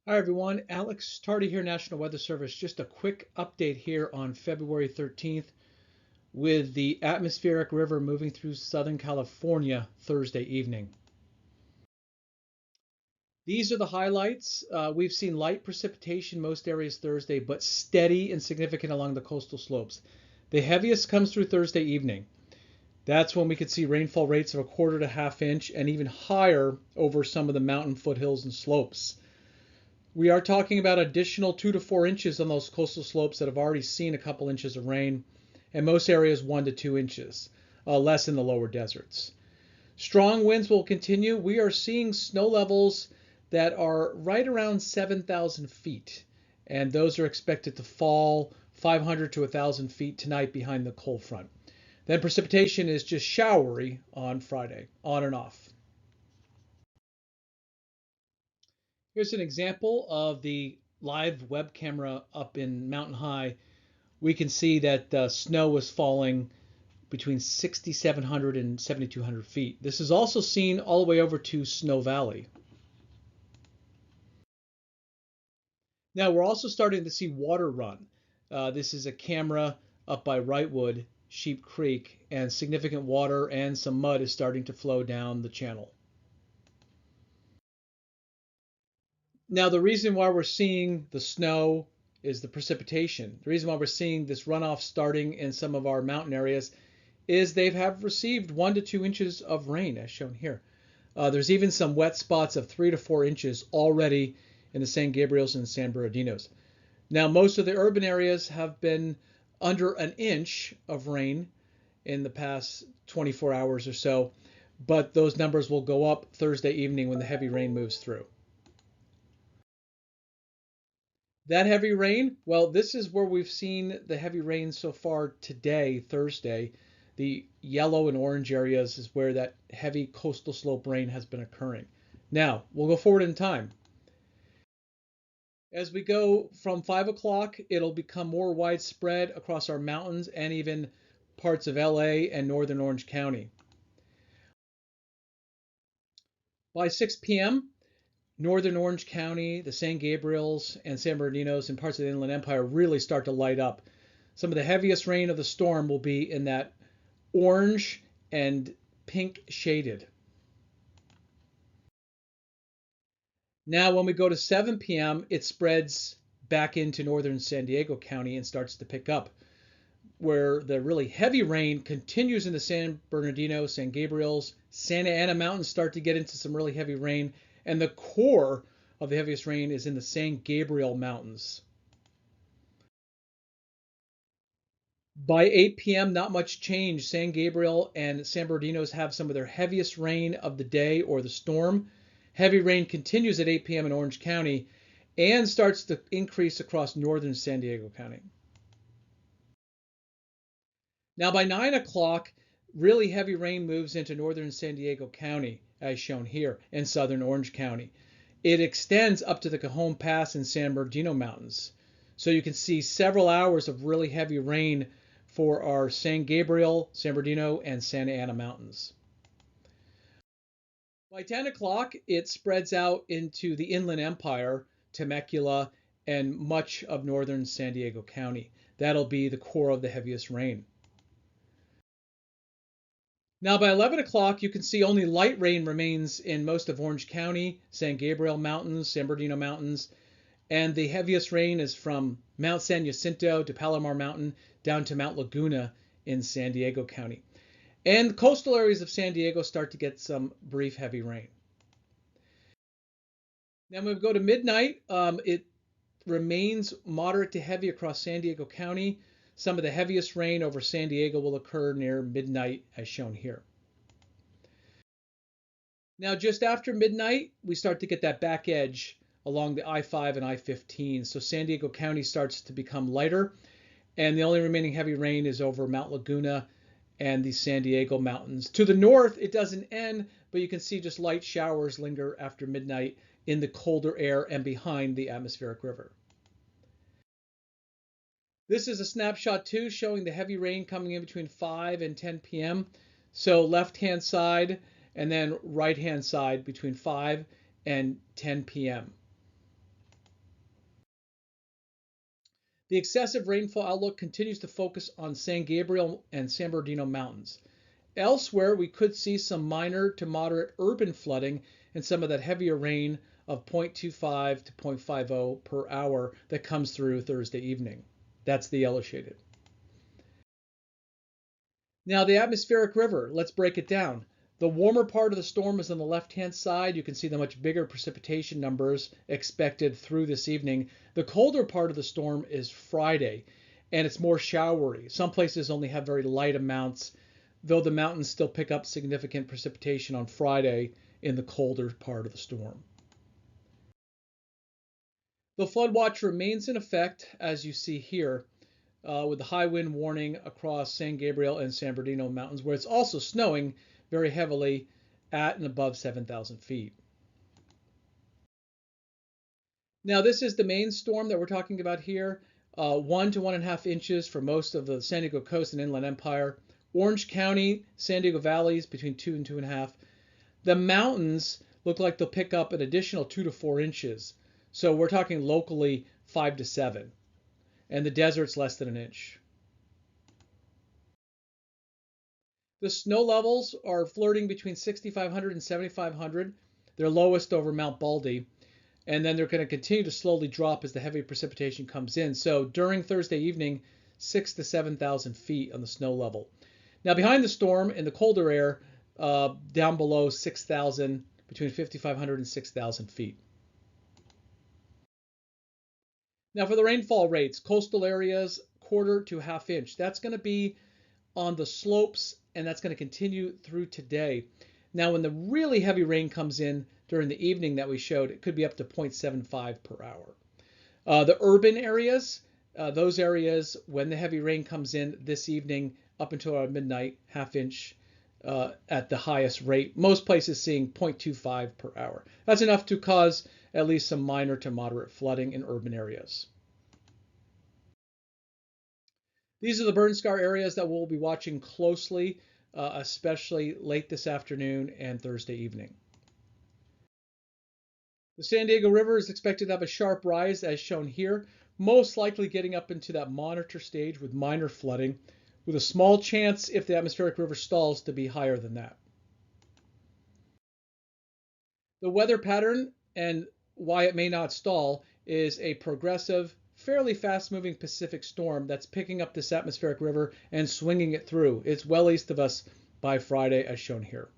Hi everyone, Alex Tardy here, National Weather Service. Just a quick update here on February 13th with the atmospheric river moving through Southern California Thursday evening. These are the highlights. We've seen light precipitation most areas Thursday, but steady and significant along the coastal slopes. The heaviest comes through Thursday evening. That's when we could see rainfall rates of a quarter to half inch and even higher over some of the mountain foothills and slopes. We are talking about additional 2 to 4 inches on those coastal slopes that have already seen a couple inches of rain, and most areas 1 to 2 inches, less in the lower deserts. Strong winds will continue. We are seeing snow levels that are right around 7,000 feet, and those are expected to fall 500 to 1,000 feet tonight behind the cold front. Then precipitation is just showery on Friday, on and off. Here's an example of the live web camera up in Mountain High. We can see that snow was falling between 6,700 and 7,200 feet. This is also seen all the way over to Snow Valley. Now we're also starting to see water run. This is a camera up by Wrightwood, Sheep Creek, and significant water and some mud is starting to flow down the channel. Now, the reason why we're seeing the snow is the precipitation. The reason why we're seeing this runoff starting in some of our mountain areas is they have received 1 to 2 inches of rain, as shown here. There's even some wet spots of 3 to 4 inches already in the San Gabriels and San Bernardinos. Now, most of the urban areas have been under an inch of rain in the past 24 hours or so, but those numbers will go up Thursday evening when the heavy rain moves through. That heavy rain, well, this is where we've seen the heavy rain so far today, Thursday. The yellow and orange areas is where that heavy coastal slope rain has been occurring. Now, we'll go forward in time. As we go from 5 o'clock, it'll become more widespread across our mountains and even parts of LA and northern Orange County. By 6 p.m., northern Orange County, the San Gabriels and San Bernardinos and parts of the Inland Empire really start to light up. Some of the heaviest rain of the storm will be in that orange and pink shaded. Now, when we go to 7 p.m., it spreads back into northern San Diego County and starts to pick up, where the really heavy rain continues in the San Bernardino, San Gabriels, Santa Ana Mountains start to get into some really heavy rain, and the core of the heaviest rain is in the San Gabriel Mountains. By 8 p.m., not much change. San Gabriel and San Bernardino's have some of their heaviest rain of the day or the storm. Heavy rain continues at 8 p.m. in Orange County and starts to increase across northern San Diego County. Now, by 9 o'clock, really heavy rain moves into northern San Diego County, as shown here, and southern Orange County. It extends up to the Cajon Pass and San Bernardino Mountains. So you can see several hours of really heavy rain for our San Gabriel, San Bernardino, and Santa Ana Mountains. By 10 o'clock, it spreads out into the Inland Empire, Temecula, and much of northern San Diego County. That'll be the core of the heaviest rain. Now, by 11 o'clock, you can see only light rain remains in most of Orange County, San Gabriel Mountains, San Bernardino Mountains, and the heaviest rain is from Mount San Jacinto to Palomar Mountain down to Mount Laguna in San Diego County. And coastal areas of San Diego start to get some brief heavy rain. Now, when we go to midnight, it remains moderate to heavy across San Diego County. Some of the heaviest rain over San Diego will occur near midnight, as shown here. Now, just after midnight, we start to get that back edge along the I-5 and I-15. So San Diego County starts to become lighter, and the only remaining heavy rain is over Mount Laguna and the San Diego Mountains. To the north, it doesn't end, but you can see just light showers linger after midnight in the colder air and behind the atmospheric river. This is a snapshot too, showing the heavy rain coming in between 5 and 10 p.m. So left-hand side and then right-hand side between 5 and 10 p.m. The excessive rainfall outlook continues to focus on San Gabriel and San Bernardino mountains. Elsewhere, we could see some minor to moderate urban flooding and some of that heavier rain of 0.25 to 0.50 per hour that comes through Thursday evening. That's the yellow shaded. Now the atmospheric river, let's break it down. The warmer part of the storm is on the left-hand side. You can see the much bigger precipitation numbers expected through this evening. The colder part of the storm is Friday, and it's more showery. Some places only have very light amounts, though the mountains still pick up significant precipitation on Friday in the colder part of the storm. The flood watch remains in effect, as you see here, with the high wind warning across San Gabriel and San Bernardino mountains, where it's also snowing very heavily at and above 7,000 feet. Now, this is the main storm that we're talking about here, 1 to 1.5 inches for most of the San Diego coast and Inland Empire. Orange County, San Diego valleys between 2 and 2.5. The mountains look like they'll pick up an additional 2 to 4 inches. So we're talking locally 5 to 7. And the desert's less than an inch. The snow levels are flirting between 6,500 and 7,500. They're lowest over Mount Baldy. And then they're going to continue to slowly drop as the heavy precipitation comes in. So during Thursday evening, 6,000 to 7,000 feet on the snow level. Now behind the storm in the colder air, down below 6,000, between 5,500 and 6,000 feet. Now for the rainfall rates, coastal areas, 1/4 to 1/2 inch. That's going to be on the slopes, and that's going to continue through today. Now when the really heavy rain comes in during the evening that we showed, it could be up to 0.75 per hour. The urban areas, those areas when the heavy rain comes in this evening up until around midnight, 1/2 inch at the highest rate. Most places seeing 0.25 per hour. That's enough to cause at least some minor to moderate flooding in urban areas. These are the burn scar areas that we'll be watching closely, especially late this afternoon and Thursday evening. The San Diego River is expected to have a sharp rise as shown here, most likely getting up into that monitor stage with minor flooding, with a small chance, if the atmospheric river stalls, to be higher than that. The weather pattern and why it may not stall is a progressive, fairly fast-moving Pacific storm that's picking up this atmospheric river and swinging it through. It's well east of us by Friday, as shown here.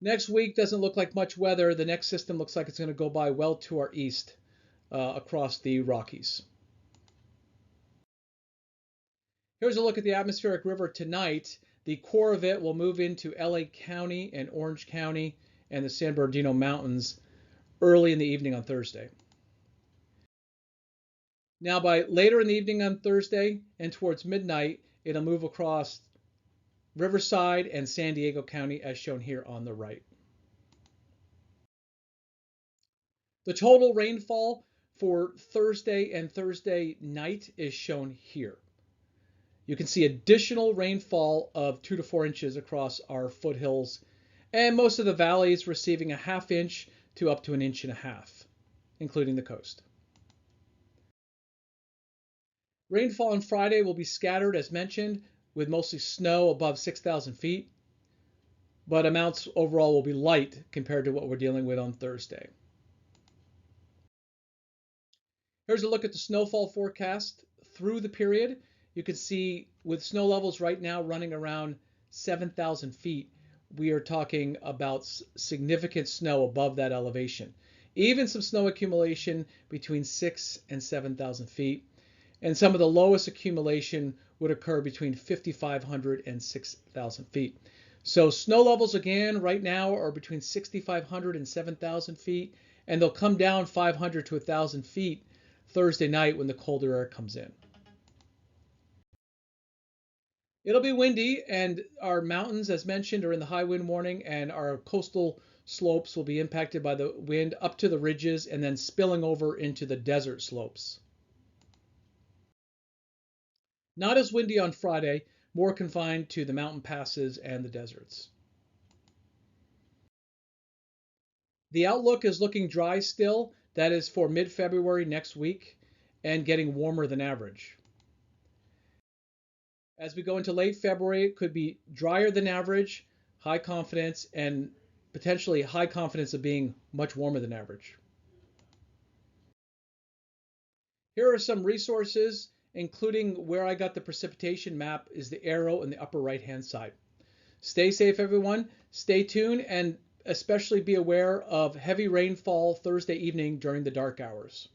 Next week doesn't look like much weather. The next system looks like it's going to go by well to our east across the Rockies. Here's a look at the atmospheric river tonight. The core of it will move into LA County and Orange County and the San Bernardino Mountains early in the evening on Thursday. Now by later in the evening on Thursday and towards midnight, it'll move across Riverside and San Diego County as shown here on the right. The total rainfall for Thursday and Thursday night is shown here. You can see additional rainfall of 2 to 4 inches across our foothills, and most of the valleys receiving a 1/2 inch to up to 1.5 inches, including the coast. Rainfall on Friday will be scattered, as mentioned, with mostly snow above 6,000 feet, but amounts overall will be light compared to what we're dealing with on Thursday. Here's a look at the snowfall forecast through the period. You can see with snow levels right now running around 7,000 feet, we are talking about significant snow above that elevation. Even some snow accumulation between 6,000 and 7,000 feet. And some of the lowest accumulation would occur between 5,500 and 6,000 feet. So snow levels again right now are between 6,500 and 7,000 feet, and they'll come down 500 to 1,000 feet Thursday night when the colder air comes in. It'll be windy, and our mountains, as mentioned, are in the high wind warning, and our coastal slopes will be impacted by the wind up to the ridges and then spilling over into the desert slopes. Not as windy on Friday, more confined to the mountain passes and the deserts. The outlook is looking dry still. That is for mid-February next week and getting warmer than average. As we go into late February, it could be drier than average, high confidence, and potentially high confidence of being much warmer than average. Here are some resources, including where I got the precipitation map is the arrow in the upper right-hand side. Stay safe, everyone. Stay tuned, and especially be aware of heavy rainfall Thursday evening during the dark hours.